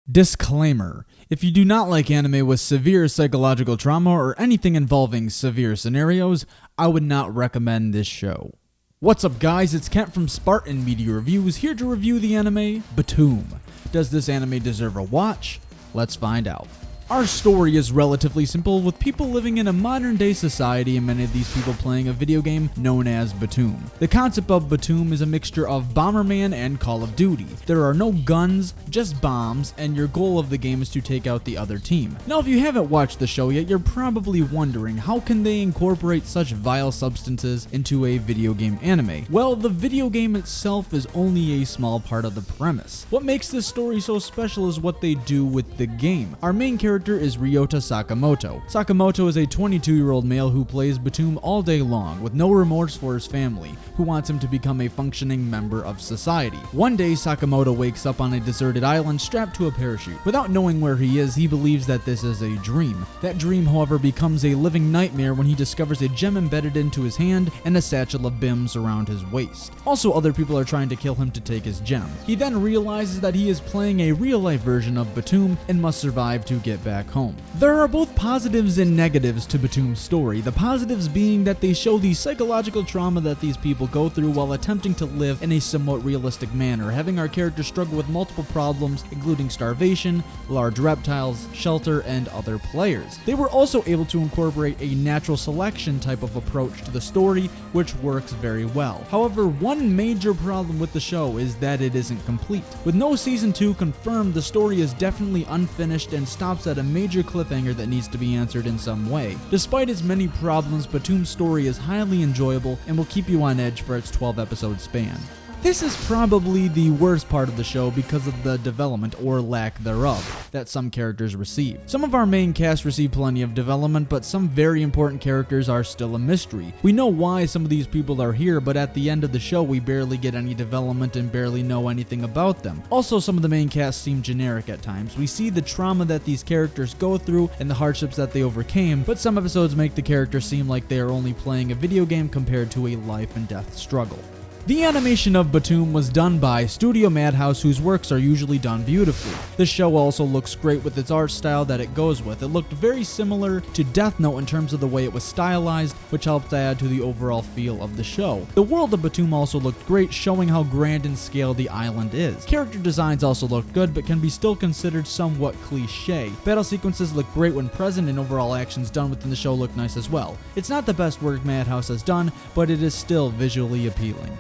Disclaimer: if you do not like anime with severe psychological trauma or anything involving severe scenarios, I would not recommend this show. What's up guys, it's Kent from Spartan Media Reviews, here to review the anime Btooom. Does this anime deserve a watch? Let's find out. Our story is relatively simple, with people living in a modern day society and many of these people playing a video game known as Btooom. The concept of Btooom is a mixture of Bomberman and Call of Duty. There are no guns, just bombs, and your goal of the game is to take out the other team. Now if you haven't watched the show yet, you're probably wondering how can they incorporate such vile substances into a video game anime? Well, the video game itself is only a small part of the premise. What makes this story so special is what they do with the game. Our main character is Ryota Sakamoto. Sakamoto is a 22-year-old male who plays Btooom all day long, with no remorse for his family, who wants him to become a functioning member of society. One day, Sakamoto wakes up on a deserted island strapped to a parachute. Without knowing where he is, he believes that this is a dream. That dream, however, becomes a living nightmare when he discovers a gem embedded into his hand and a satchel of bims around his waist. Also, other people are trying to kill him to take his gem. He then realizes that he is playing a real-life version of Btooom and must survive to get back home. There are both positives and negatives to Btoom's story, the positives being that they show the psychological trauma that these people go through while attempting to live in a somewhat realistic manner, having our characters struggle with multiple problems including starvation, large reptiles, shelter, and other players. They were also able to incorporate a natural selection type of approach to the story, which works very well. However, one major problem with the show is that it isn't complete. With no season 2 confirmed, the story is definitely unfinished and stops at a major cliffhanger that needs to be answered in some way. Despite its many problems, Btoom's story is highly enjoyable and will keep you on edge for its 12-episode span. This is probably the worst part of the show because of the development, or lack thereof, that some characters receive. Some of our main cast receive plenty of development, but some very important characters are still a mystery. We know why some of these people are here, but at the end of the show we barely get any development and barely know anything about them. Also, some of the main cast seem generic at times. We see the trauma that these characters go through and the hardships that they overcame, but some episodes make the characters seem like they are only playing a video game compared to a life and death struggle. The animation of Btooom was done by Studio Madhouse, whose works are usually done beautifully. The show also looks great with its art style that it goes with. It looked very similar to Death Note in terms of the way it was stylized, which helped add to the overall feel of the show. The world of Btooom also looked great, showing how grand in scale the island is. Character designs also looked good, but can be still considered somewhat cliche. Battle sequences look great when present, and overall actions done within the show look nice as well. It's not the best work Madhouse has done, but it is still visually appealing.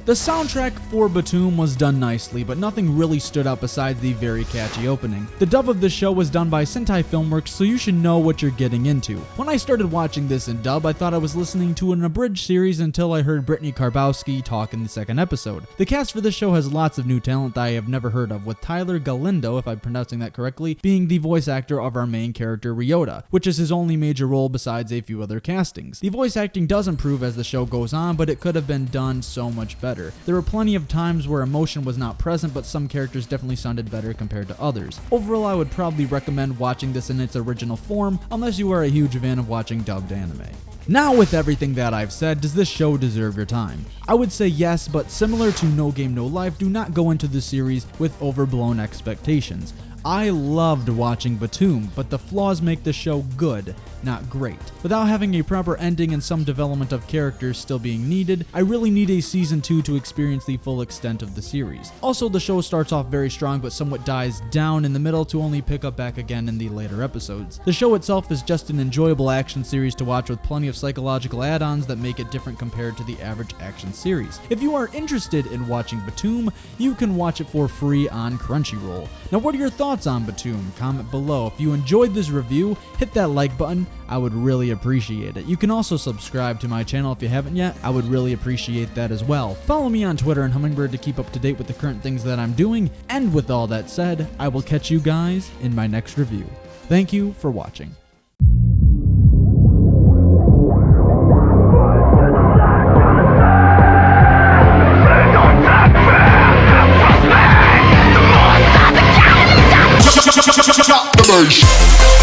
The soundtrack for Btooom was done nicely, but nothing really stood out besides the very catchy opening. The dub of the show was done by Sentai Filmworks, so you should know what you're getting into. When I started watching this in dub, I thought I was listening to an abridged series until I heard Brittany Karbowski talk in the second episode. The cast for this show has lots of new talent that I have never heard of, with Tyler Galindo, if I'm pronouncing that correctly, being the voice actor of our main character Ryota, which is his only major role besides a few other castings. The voice acting does improve as the show goes on, but it could have been done so much better. There were plenty of times where emotion was not present, but some characters definitely sounded better compared to others. Overall, I would probably recommend watching this in its original form, unless you are a huge fan of watching dubbed anime. Now, with everything that I've said, does this show deserve your time? I would say yes, but similar to No Game No Life, do not go into the series with overblown expectations. I loved watching Btooom, but the flaws make the show good, not great. Without having a proper ending and some development of characters still being needed, I really need a season 2 to experience the full extent of the series. Also, the show starts off very strong but somewhat dies down in the middle to only pick up back again in the later episodes. The show itself is just an enjoyable action series to watch with plenty of psychological add-ons that make it different compared to the average action series. If you are interested in watching Btooom, you can watch it for free on Crunchyroll. Now, what are your thoughts on Btooom? Comment below. If you enjoyed this review, hit that like button. I would really appreciate it. You can also subscribe to my channel if you haven't yet. I would really appreciate that as well. Follow me on Twitter and Hummingbird to keep up to date with the current things that I'm doing. And with all that said, I will catch you guys in my next review. Thank you for watching. Drop the bass.